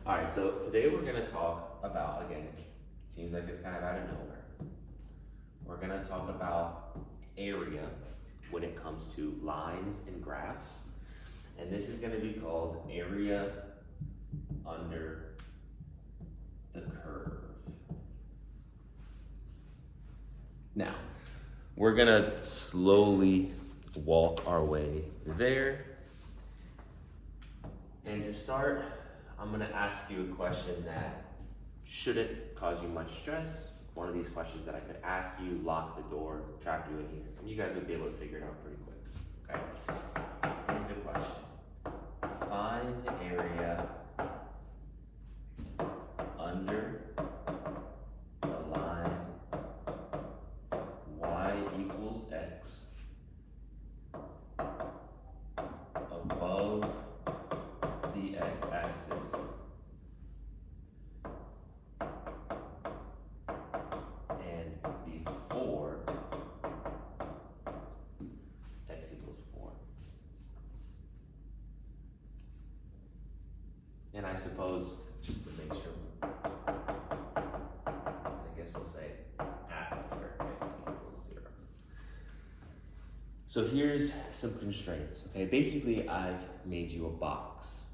All right, so today we're gonna talk about, again, seems like it's kind of out of nowhere. We're gonna talk about area when it comes to lines and graphs. And this is gonna be called area under the curve. Now, we're gonna slowly walk our way there. And to start, I'm gonna ask you a question that shouldn't cause you much stress. One of these questions that I could ask you, lock the door, trap you in here, and you guys would be able to figure it out pretty quick, okay? Here's the question. Find the area under the line y equals x above the x-axis and before x equals 4. And I suppose, just to make sure, I guess we'll say after x equals 0. So here's some constraints, okay? Basically, I've made you a box,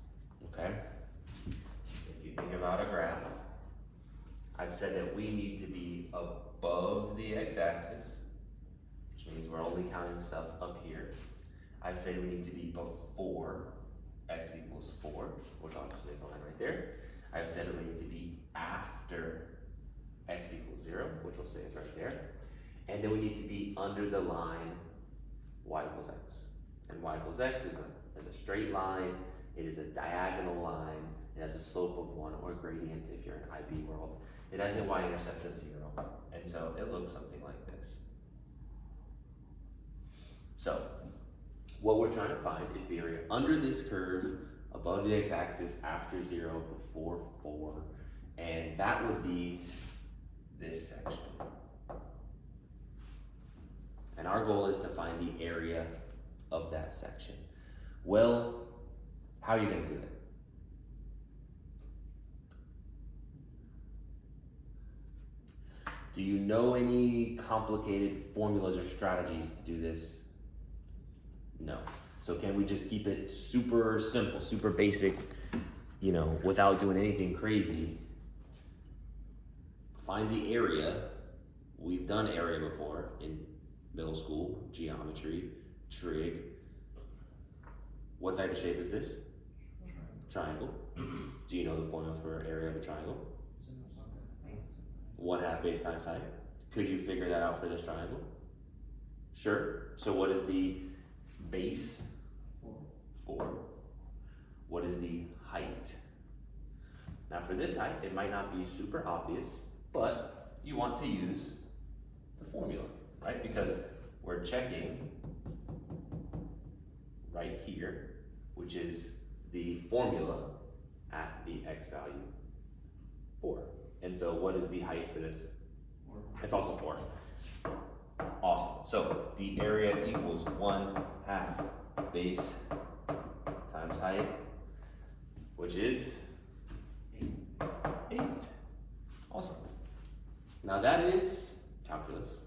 okay? If you think about a graph, I've said that we need to be above the x-axis, which means we're only counting stuff up here. I've said we need to be before x equals 4, which I'll just make a line right there. I've said we need to be after x equals 0, which we'll say is right there. And then we need to be under the line y equals x. And y equals x is a straight line. It is a diagonal line. It has a slope of 1 or gradient if you're in IB world. It has a y-intercept of 0. And so it looks something like this. So what we're trying to find is the area under this curve, above the x-axis, after 0, before 4. And that would be this section. And our goal is to find the area of that section. Well, how are you going to do it? Do you know any complicated formulas or strategies to do this? No. So can we just keep it super simple, super basic, you know, without doing anything crazy? Find the area. We've done area before in middle school, geometry, trig. What type of shape is this? Triangle. Do you know the formula for area of a triangle? 1/2 base times height. Could you figure that out for this triangle? Sure. So what is the base? 4. What is the height? Now for this height, it might not be super obvious, but you want to use the formula, right? Because we're checking right here, which is the formula at the x value 4. And so what is the height for this? 4. It's also 4. Awesome. So the area equals 1/2 base times height, which is 8. Awesome. Now that is calculus.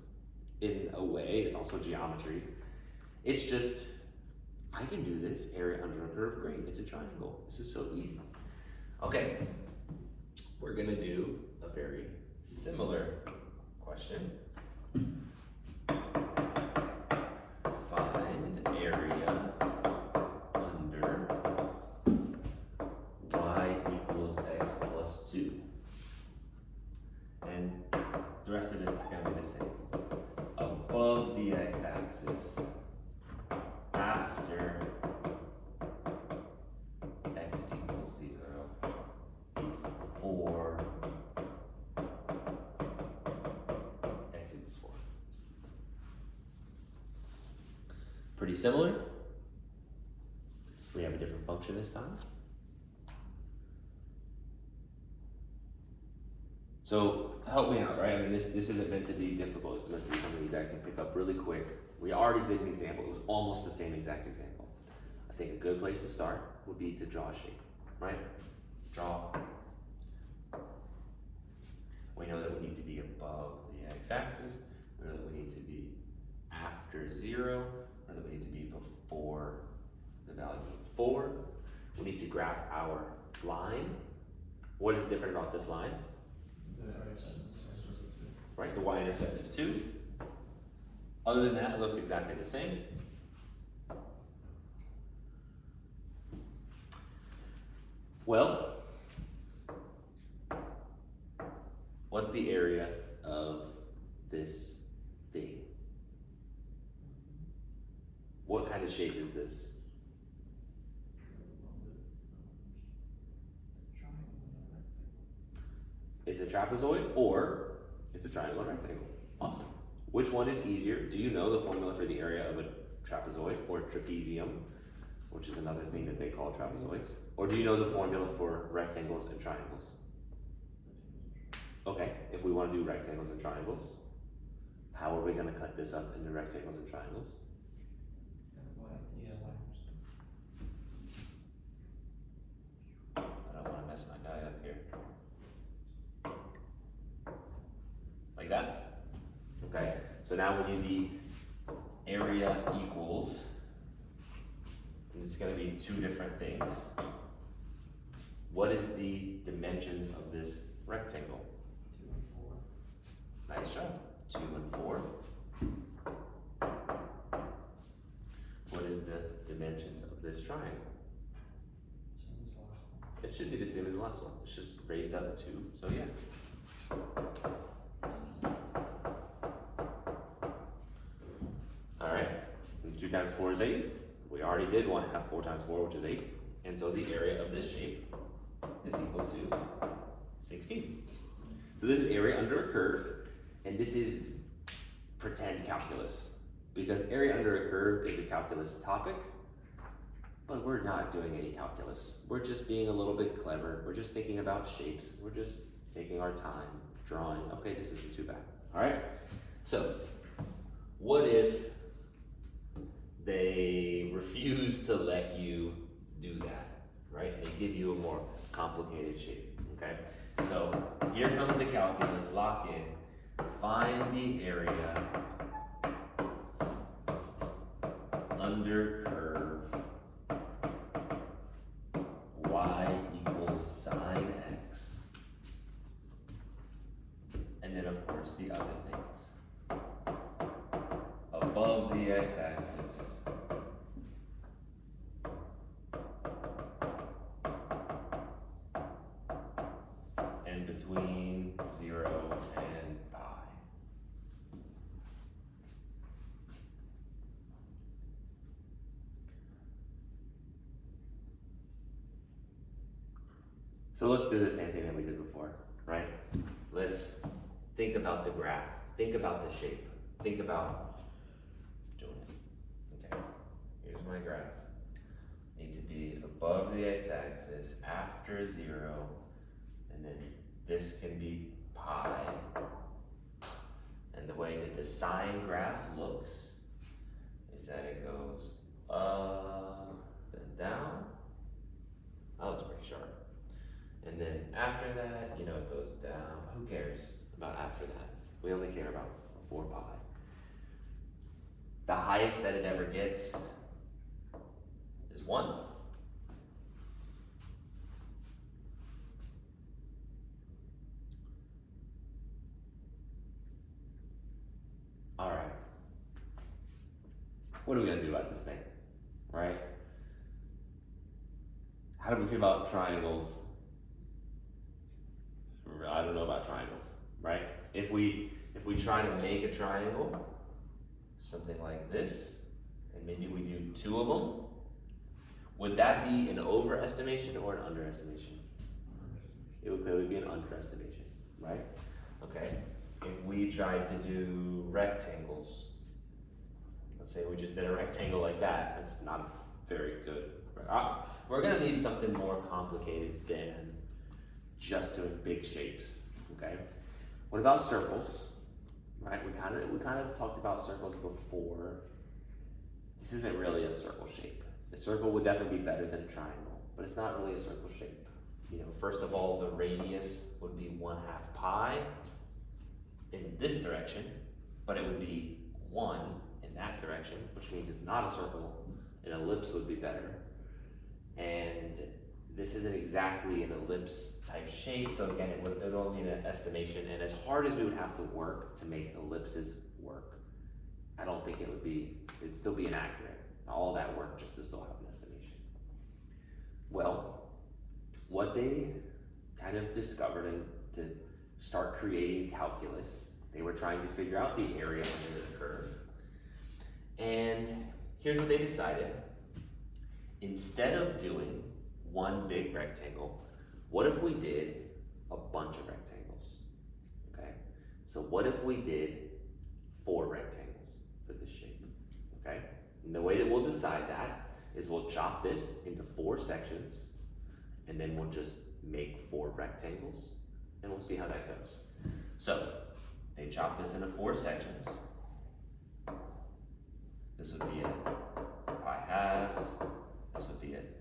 In a way, it's also geometry. It's just, I can do this, area under a curve, great, it's a triangle. This is so easy. Okay, we're gonna do a very similar question. Find area under y equals x plus 2. And the rest of this is gonna be the same. Above the x-axis, after x equals 0, before x equals 4. Pretty similar. We have a different function this time. So help me out, right? I mean, this isn't meant to be difficult. This is meant to be something you guys can pick up really quick. We already did an example. It was almost the same exact example. I think a good place to start would be to draw a shape, right? Draw x-axis. We know that we need to be after 0. We know that we need to be before the value of 4. We need to graph our line. What is different about this line? Right, the y-intercept is 2. Other than that, it looks exactly the same. Well, what's the area of this thing? What kind of shape is this? It's a trapezoid or it's a triangle and rectangle. Awesome. Which one is easier? Do you know the formula for the area of a trapezoid or trapezium, which is another thing that they call trapezoids? Or do you know the formula for rectangles and triangles? Okay, if we want to do rectangles and triangles, how are we going to cut this up into rectangles and triangles? I don't want to mess my guy up here. Like that? Okay, so now we need the area equals, and it's going to be two different things. What is the dimensions of this rectangle? 2 and 4. Nice job. 2 and 4. What is the dimensions of this triangle? Same as the last one. It should be the same as the last one. It's just raised up 2. So yeah. All right. And 2 times 4 is 8. We already did 1/2 4 times 4, which is 8. And so the area of this shape is equal to 16. So this is area under a curve, and this is pretend calculus, because area under a curve is a calculus topic, but we're not doing any calculus. We're just being a little bit clever. We're just thinking about shapes. We're just taking our time drawing. Okay, this isn't too bad. All right, so what if they refuse to let you do that, right? They give you a more complicated shape, okay? So here comes the calculus, lock in. Find the area under curve y equals sine x. And then of course the other things. Above the x-axis. And between 0 and pi. So let's do the same thing that we did before, right? Let's think about the graph. Think about the shape. Think about doing it. Okay, here's my graph. Need to be above the x-axis, after 0, and then this can be pi. And the way that the sine graph looks is that it goes up and down. That looks pretty sharp. And then after that, you know, it goes down. Who cares about after that? We only care about 4 pi. The highest that it ever gets is 1. All right. What are we going to do about this thing, right? How do we feel about triangles? I don't know about triangles, right? If we try to make a triangle, something like this, and maybe we do 2 of them, would that be an overestimation or an underestimation? It would clearly be an underestimation, right? Okay, if we tried to do rectangles, let's say we just did a rectangle like that, that's not very good. We're gonna need something more complicated than just doing big shapes, okay? What about circles, right? We kind of talked about circles before. This isn't really a circle shape. A circle would definitely be better than a triangle, but it's not really a circle shape. You know, first of all, the radius would be 1/2 pi. in this direction, but it would be 1 in that direction, which means it's not a circle. An ellipse would be better. And this isn't exactly an ellipse type shape, so again, it would only need an estimation. And as hard as we would have to work to make ellipses work, I don't think it'd still be inaccurate. All that work just to still have an estimation. Well, what they kind of discovered and to start creating calculus, they were trying to figure out the area under the curve. And here's what they decided. Instead of doing one big rectangle, what if we did a bunch of rectangles? Okay, so what if we did 4 rectangles for this shape? Okay, and the way that we'll decide that is we'll chop this into 4 sections, and then we'll just make 4 rectangles, and we'll see how that goes. So they chop this into 4 sections. This would be it pi halves. This would be it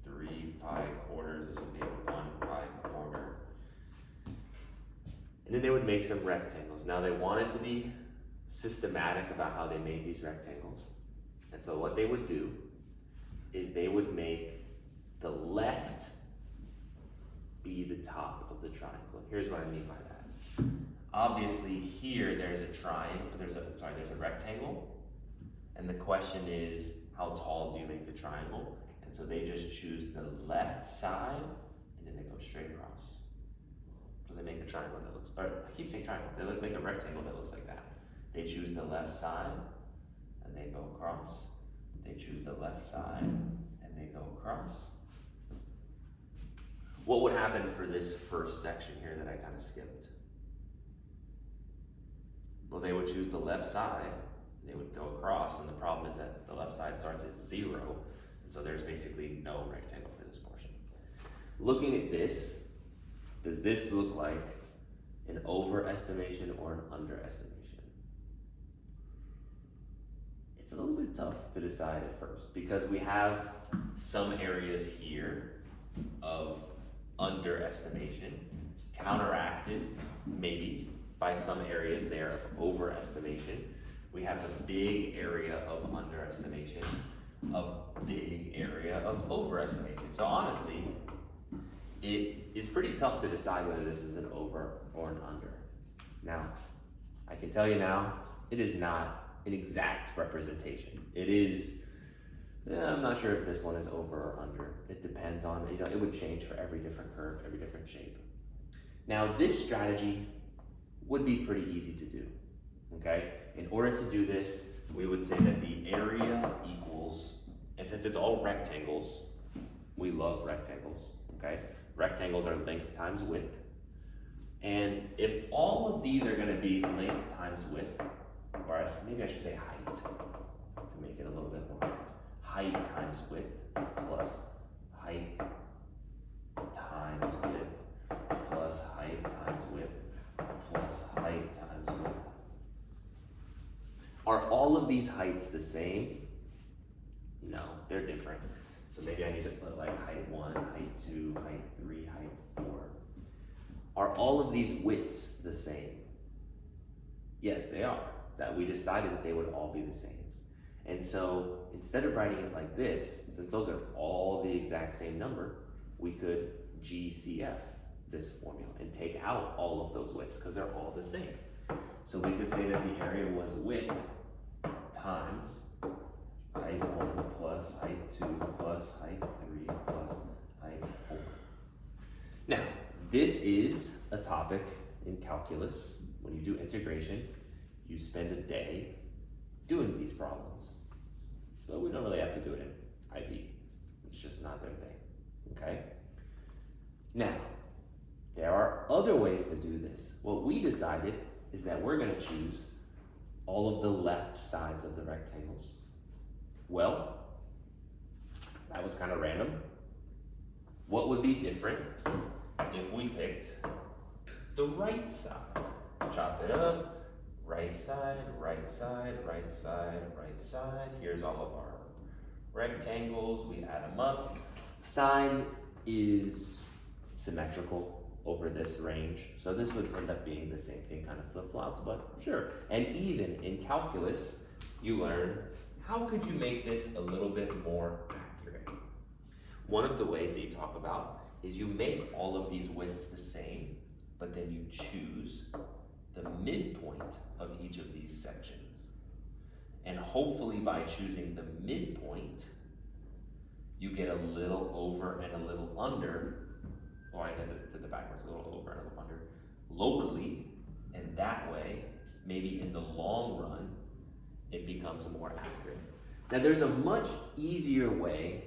3 pi quarters. This would be a 1 pi quarter. And then they would make some rectangles. Now they wanted to be systematic about how they made these rectangles. And so what they would do is they would make the left be the top of the triangle. Here's what I mean by that. Obviously here there's a triangle, there's a rectangle. And the question is, how tall do you make the triangle? And so they just choose the left side and then they go straight across. So they make a triangle that looks, or I keep saying triangle, they make a rectangle that looks like that. They choose the left side and they go across. They choose the left side and they go across. What would happen for this first section here that I kind of skipped? Well, they would choose the left side, and they would go across, and the problem is that the left side starts at 0, and so there's basically no rectangle for this portion. Looking at this, does this look like an overestimation or an underestimation? It's a little bit tough to decide at first, because we have some areas here of underestimation, counteracted maybe by some areas there of overestimation. We have a big area of underestimation, a big area of overestimation. So honestly, it is pretty tough to decide whether this is an over or an under. Now, I can tell you now, it is not an exact representation. It is, I'm not sure if this one is over or under. It depends on, it would change for every different curve, every different shape. Now, this strategy would be pretty easy to do, okay? In order to do this, we would say that the area equals, and since it's all rectangles, we love rectangles, okay? Rectangles are length times width. And if all of these are gonna be length times width, or maybe I should say height, to make it a little bit more, height times width plus height times width plus height times width plus height times width. Are all of these heights the same? No, they're different. So maybe I need to put like height 1, height 2, height 3, height 4. Are all of these widths the same? Yes, they are. That we decided that they would all be the same. And so instead of writing it like this, since those are all the exact same number, we could GCF this formula and take out all of those widths because they're all the same. So we could say that the area was width times height 1 plus height 2 plus height 3 plus height 4. Now, this is a topic in calculus. When you do integration, you spend a day doing these problems. But we don't really have to do it in IB. It's just not their thing, okay? Now, there are other ways to do this. What we decided is that we're gonna choose all of the left sides of the rectangles. Well, that was kind of random. What would be different if we picked the right side? Chop it up. Right side, right side, right side, right side. Here's all of our rectangles. We add them up. Sine is symmetrical. over this range. So this would end up being the same thing, kind of flip-flopped, but sure. And even in calculus, you learn how could you make this a little bit more accurate? One of the ways that you talk about is you make all of these widths the same, but then you choose the midpoint of each of these sections. And hopefully by choosing the midpoint, you get a little over and a little under, or I did the backwards, a little over and a little under, locally, and that way, maybe in the long run, it becomes more accurate. Now there's a much easier way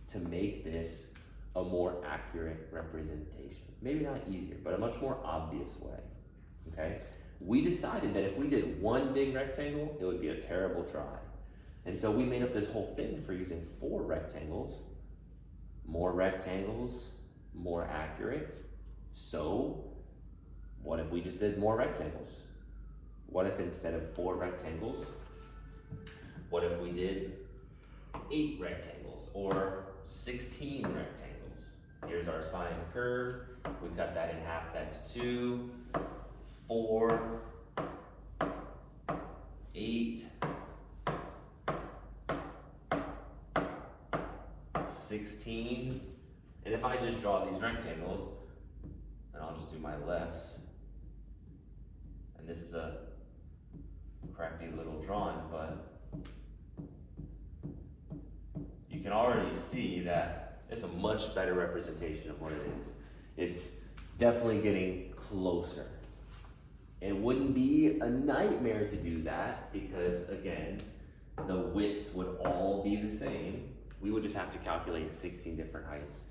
to make this a more accurate representation. Maybe not easier, but a much more obvious way, okay? We decided that if we did one big rectangle, it would be a terrible try. And so we made up this whole thing for using 4 rectangles. More rectangles, more accurate. So what if we just did more rectangles? What if instead of 4 rectangles, what if we did 8 rectangles or 16 rectangles? Here's our sine curve. We cut that in half, that's 2, 4, 8, 16. And if I just draw these rectangles, and I'll just do my lefts, and this is a crappy little drawing, but you can already see that it's a much better representation of what it is. It's definitely getting closer. It wouldn't be a nightmare to do that because, again, the widths would all be the same. We would just have to calculate 16 different heights.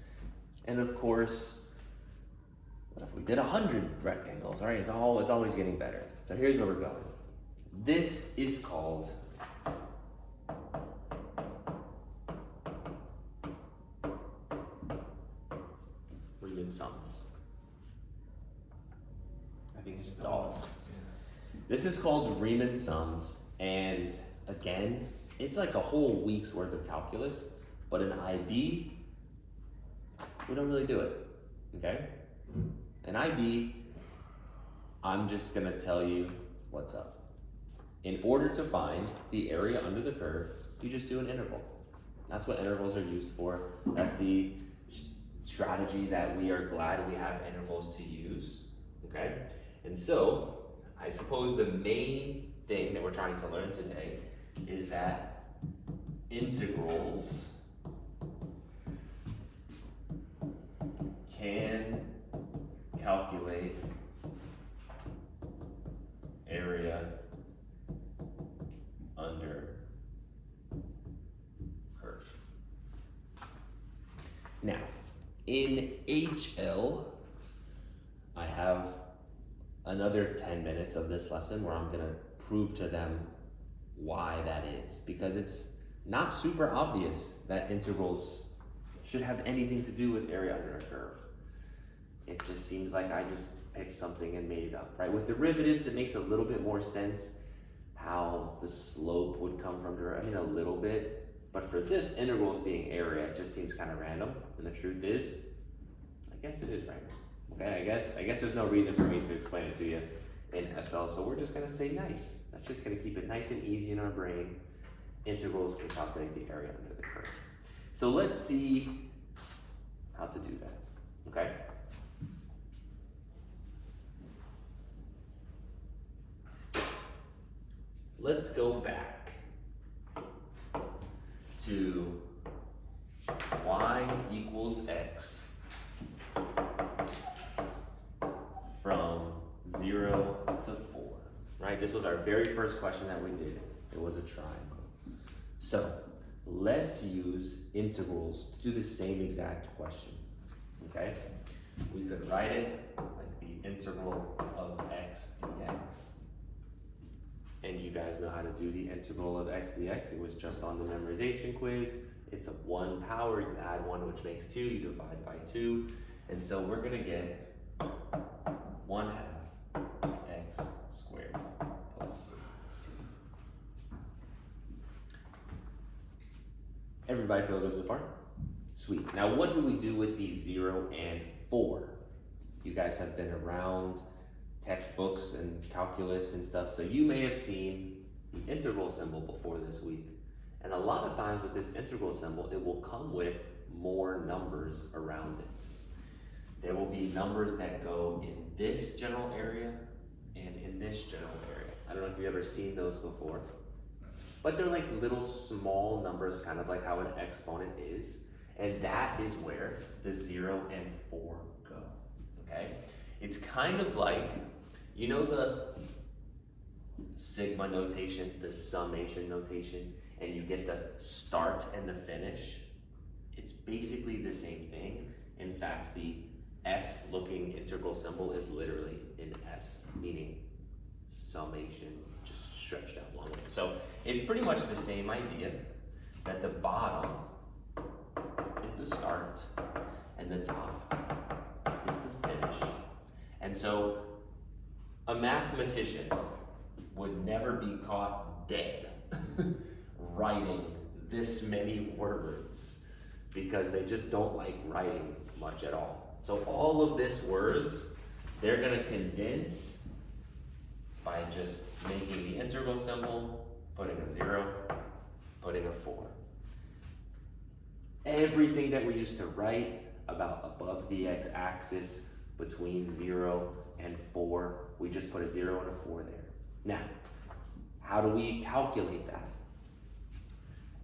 And of course, what if we did 100 rectangles, right? It's always getting better. So here's where we're going. This is called Riemann sums. I think it's dogs. This is called Riemann sums, and again, it's like a whole week's worth of calculus, but in IB, we don't really do it, okay? In IB, I'm just gonna tell you what's up. In order to find the area under the curve, you just do an interval. That's what intervals are used for. That's the strategy that we are glad we have intervals to use, okay? And so, I suppose the main thing that we're trying to learn today is that integrals can calculate area under curve. Now, in HL, I have another 10 minutes of this lesson where I'm gonna prove to them why that is, because it's not super obvious that integrals should have anything to do with area under a curve. It just seems like I just picked something and made it up, right? With derivatives, it makes a little bit more sense how the slope would come from a little bit, but for this, integrals being area, it just seems kind of random, and the truth is, I guess it is random. Okay, I guess there's no reason for me to explain it to you in SL, so we're just gonna say nice. That's just gonna keep it nice and easy in our brain. Integrals can calculate the area under the curve. So let's see how to do that, okay? Let's go back to y equals x from 0 to 4, right? This was our very first question that we did. It was a triangle. So let's use integrals to do the same exact question, okay? We could write it like the integral of x dx. And you guys know how to do the integral of x dx. It was just on the memorization quiz. It's of 1 power, you add 1, which makes 2, you divide by 2. And so we're gonna get 1/2 x squared plus c. Everybody feel good so far? Sweet. Now what do we do with these 0 and 4? you guys have been around textbooks and calculus and stuff, so you may have seen the integral symbol before this week. And a lot of times with this integral symbol, it will come with more numbers around it. There will be numbers that go in this general area and in this general area. I don't know if you've ever seen those before, but they're like little small numbers, kind of like how an exponent is. And that is where the 0 and 4 go, okay? It's kind of like, you know the sigma notation, the summation notation, and you get the start and the finish? It's basically the same thing. In fact, the S looking integral symbol is literally an S, meaning summation, just stretched out long way. So it's pretty much the same idea, that the bottom is the start and the top is the finish. And so a mathematician would never be caught dead writing this many words, because they just don't like writing much at all. So all of this words, they're gonna condense by just making the integral symbol, putting a 0, putting a 4. Everything that we used to write about above the x-axis between 0 and 4, we just put a 0 and a 4 there. Now, how do we calculate that?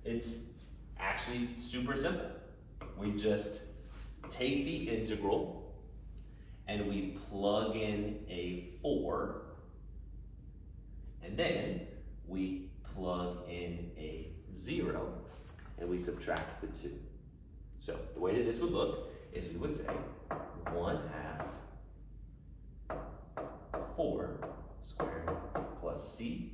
It's actually super simple. We just take the integral and we plug in a 4, and then we plug in a 0 and we subtract the 2. So the way that this would look is we would say 1/2 4 squared plus c,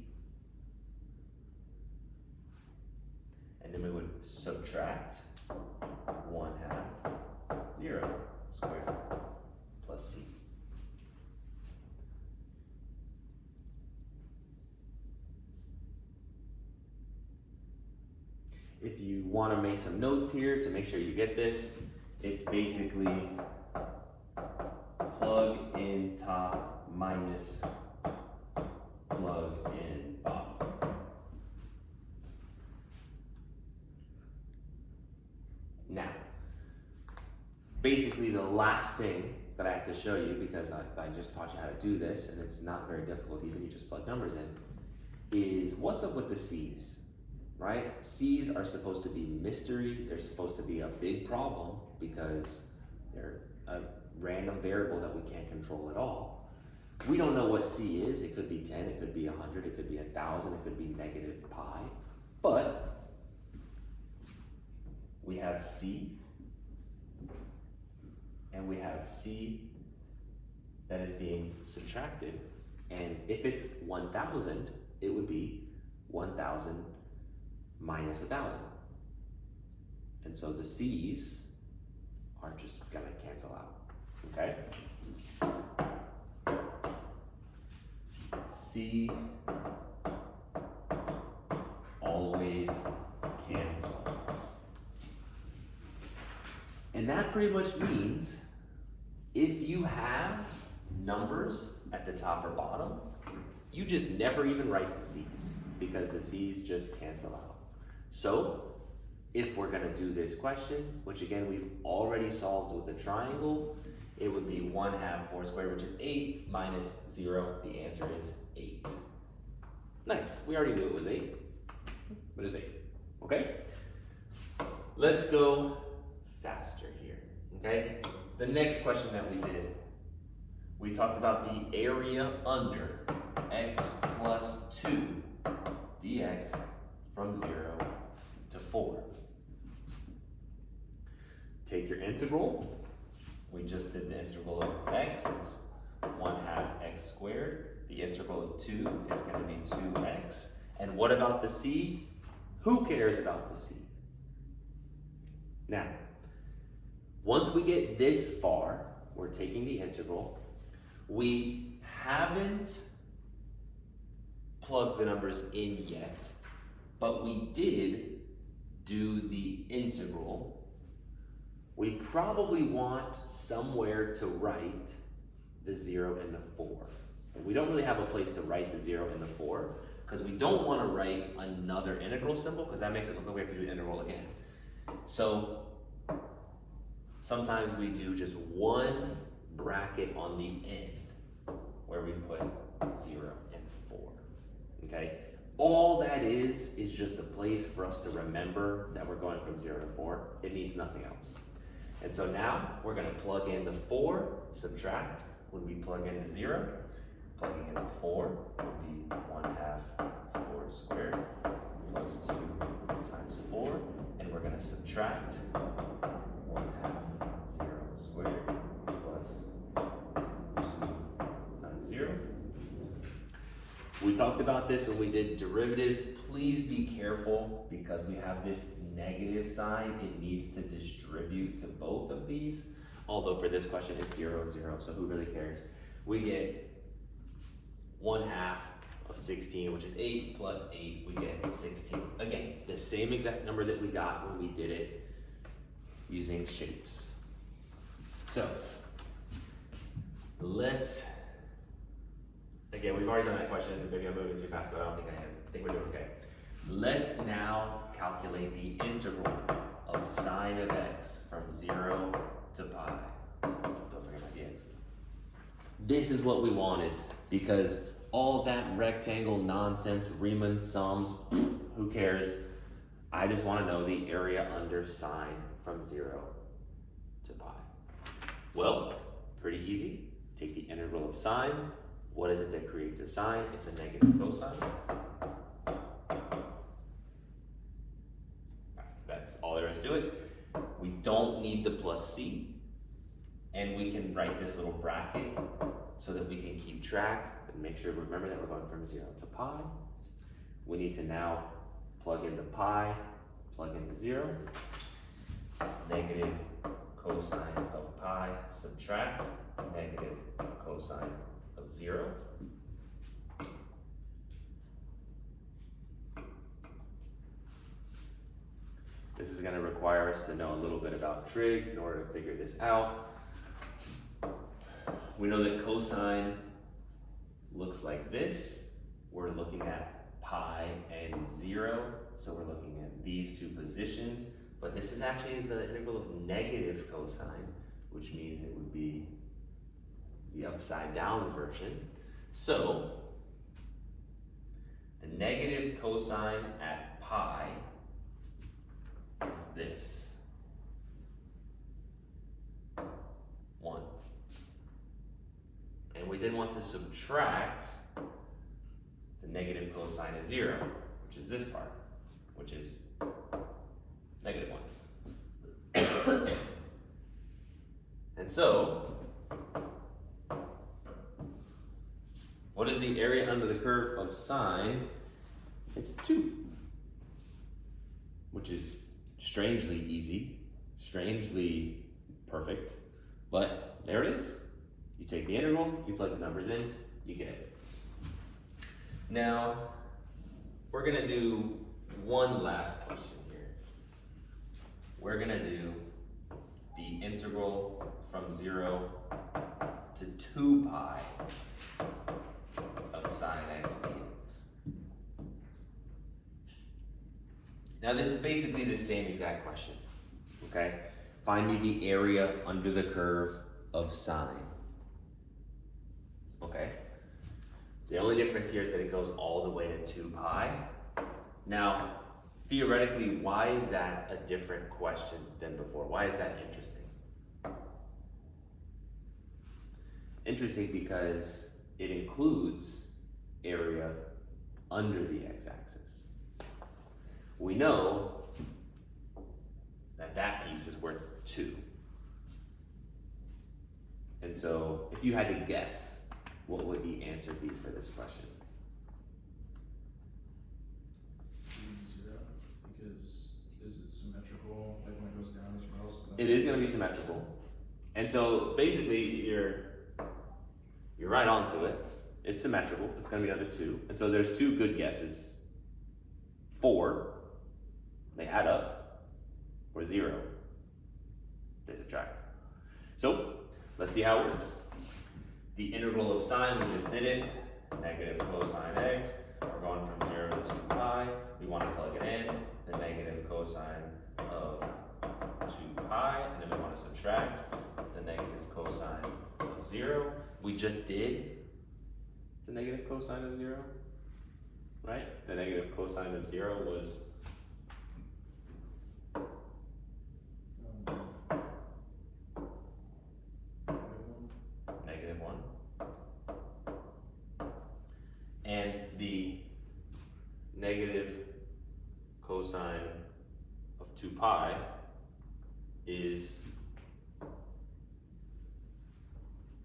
and then we would subtract 1/2 0 squared plus c. If you want to make some notes here to make sure you get this, it's basically plug in top minus plug in bottom. Now, basically the last thing that I have to show you, because I just taught you how to do this, and it's not very difficult, even you just plug numbers in, is what's up with the C's, right? C's are supposed to be mystery. They're supposed to be a big problem because they're a random variable that we can't control at all. We don't know what C is. It could be 10, it could be 100, it could be 1,000, it could be negative pi, but we have C, and we have C that is being subtracted, and if it's 1,000, it would be 1,000 minus 1,000. And so the C's are just gonna cancel out, okay? C always cancel. And that pretty much means if you have numbers at the top or bottom, you just never even write the C's, because the C's just cancel out. So if we're gonna do this question, which again we've already solved with a triangle, it would be 1/2 4 squared, which is 8, minus 0, the answer is 8. Nice, we already knew it was 8, but it's 8, okay? Let's go faster here, okay? The next question that we did, we talked about the area under x plus 2 dx from 0 to 4. Take your integral. We just did the integral of x. It's 1/2 x squared. The integral of 2 is going to be 2x. And what about the c? Who cares about the c? Now, once we get this far, we're taking the integral. We haven't plugged the numbers in yet, but we did do the integral. We probably want somewhere to write the 0 and the 4. And we don't really have a place to write the 0 and the 4 because we don't want to write another integral symbol because that makes it look like we have to do the integral again. So sometimes we do just one bracket on the end where we put 0 and 4, okay? All that is just a place for us to remember that we're going from 0 to 4. It means nothing else. And so now we're gonna plug in the 4, subtract, when we plug in the 0, plugging in the 4 would be 1/2 4 squared plus 2 times 4, and we're gonna subtract 1/2 0 squared plus 2 times 0. We talked about this when we did derivatives. Please be careful because we have this negative sign. It needs to distribute to both of these. Although for this question, it's 0 and 0, so who really cares? We get 1/2 of 16, which is 8 plus 8, we get 16. Again, the same exact number that we got when we did it using shapes. So, again, we've already done that question. Maybe I'm moving too fast, but I don't think I am. I think we're doing okay. Let's now calculate the integral of sine of x from 0 to pi. Don't forget my dx. This is what we wanted because all that rectangle nonsense, Riemann sums, who cares? I just want to know the area under sine from 0 to pi. Well, pretty easy. Take the integral of sine. What is it that creates a sine? It's a negative cosine. That's all there is to it. We don't need the plus c, and we can write this little bracket so that we can keep track and make sure we remember that we're going from 0 to pi. We need to now plug in the pi, plug in the 0, negative cosine of pi, subtract negative cosine of 0. This is going to require us to know a little bit about trig in order to figure this out. We know that cosine looks like this. We're looking at pi and 0, so we're looking at these two positions, but this is actually the integral of negative cosine, which means it would be the upside down version. So the negative cosine at pi is this, 1. And we then want to subtract the negative cosine of 0, which is this part, which is negative 1. And so, what is the area under the curve of sine? It's 2, which is strangely easy, strangely perfect, but there it is. You take the integral, you plug the numbers in, you get it. Now, we're gonna do one last question here. We're gonna do the integral from 0 to 2 pi of sine x dx. Now this is basically the same exact question, okay? Find me the area under the curve of sine, okay? The only difference here is that it goes all the way to 2 pi. Now, theoretically, why is that a different question than before? Why is that interesting? Interesting because it includes area under the x-axis. We know that that piece is worth 2. And so if you had to guess, what would the answer be for this question? 0, because is it symmetrical, like when it goes down as well? So It is going to be symmetrical. And so basically you're right onto it. It's symmetrical. It's going to be under 2. And so there's 2 good guesses. 4, they add up, or 0, they subtract. So let's see how it works. The integral of sine, we just did it, negative cosine x. We're going from 0 to 2 pi. We want to plug it in, the negative cosine of 2 pi, and then we want to subtract the negative cosine of 0. We just did the negative cosine of 0, right? The negative cosine of 0 was -1. And the negative cosine of 2 pi is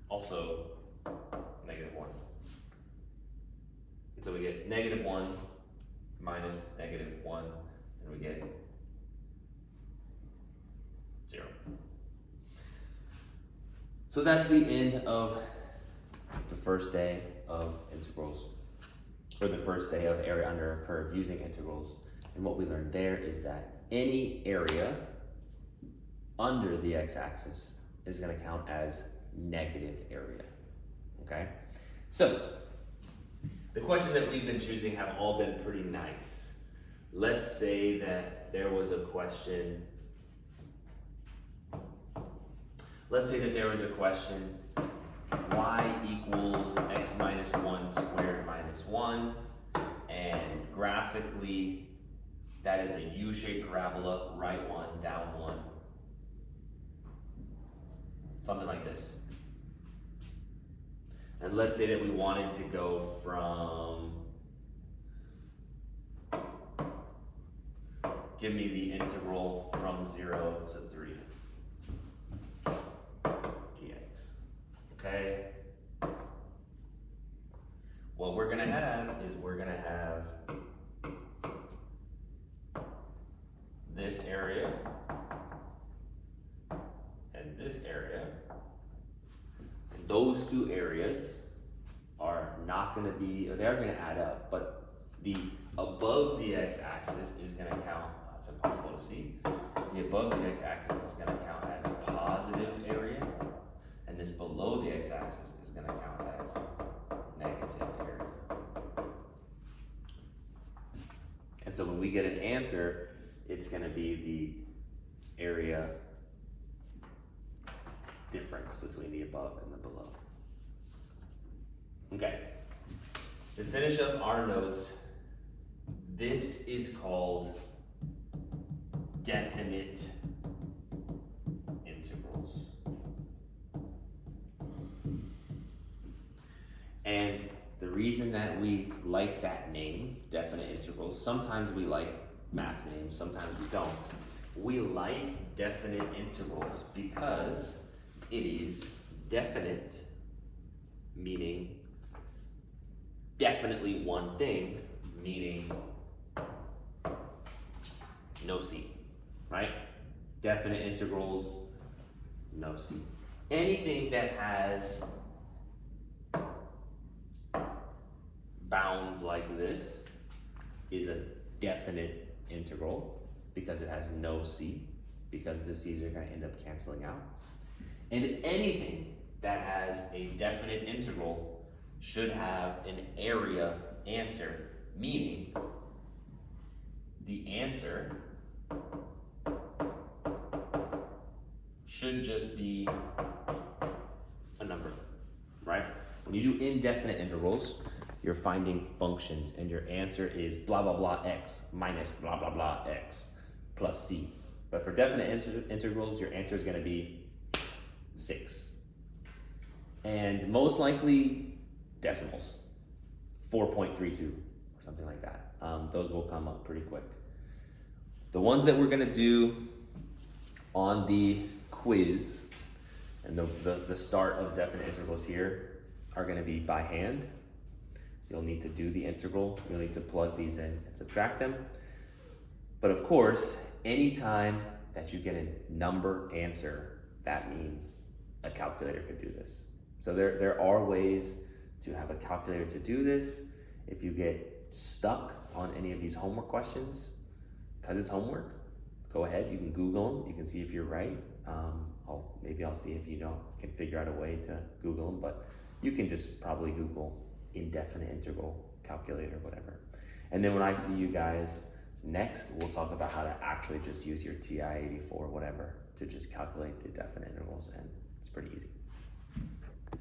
also -1. And so we get -1 minus -1, and we get 0. So that's the end of the first day of integrals, or the first day of area under a curve using integrals. And what we learned there is that any area under the x-axis is going to count as negative area, okay? So, the questions that we've been choosing have all been pretty nice. Let's say that there was a question, y equals x minus 1 squared minus 1, and graphically that is a U-shaped parabola, right 1, down 1. Something like this. And let's say that we wanted to go from, give me the integral from 0 to 3 dx. Okay? What we're gonna have is we're gonna have this area and this area. And those two areas are not gonna be, or they are gonna add up, but the above the x-axis is gonna count, it's impossible to see, the above the x-axis is gonna count as positive area, and this below the x-axis is gonna count as negative area. And so when we get an answer, it's gonna be the area difference between the above and the below. Okay, to finish up our notes, this is called definite integrals. And the reason that we like that name, definite integrals, sometimes we like math names, sometimes we don't. We like definite integrals because it is definite, meaning definitely one thing, meaning no C, right? Definite integrals, no C. Anything that has bounds like this is a definite integral because it has no C, because the C's are going to end up canceling out. And anything that has a definite integral should have an area answer, meaning the answer should just be a number, right? When you do indefinite integrals, you're finding functions and your answer is blah, blah, blah, x minus blah, blah, blah, x plus c. But for definite integrals, your answer is going to be 6. And most likely decimals, 4.32 or something like that. Those will come up pretty quick. The ones that we're going to do on the quiz and the start of definite integrals here are going to be by hand. You'll need to do the integral. You'll need to plug these in and subtract them. But of course, anytime that you get a number answer, that means a calculator could do this. So there are ways to have a calculator to do this. If you get stuck on any of these homework questions, because it's homework, go ahead, you can Google them, you can see if you're right. Maybe I'll see if you can figure out a way to Google them, but You can just probably Google indefinite integral calculator, whatever. And then when I see you guys next, we'll talk about how to actually just use your TI-84 whatever to just calculate the definite integrals, and it's pretty easy.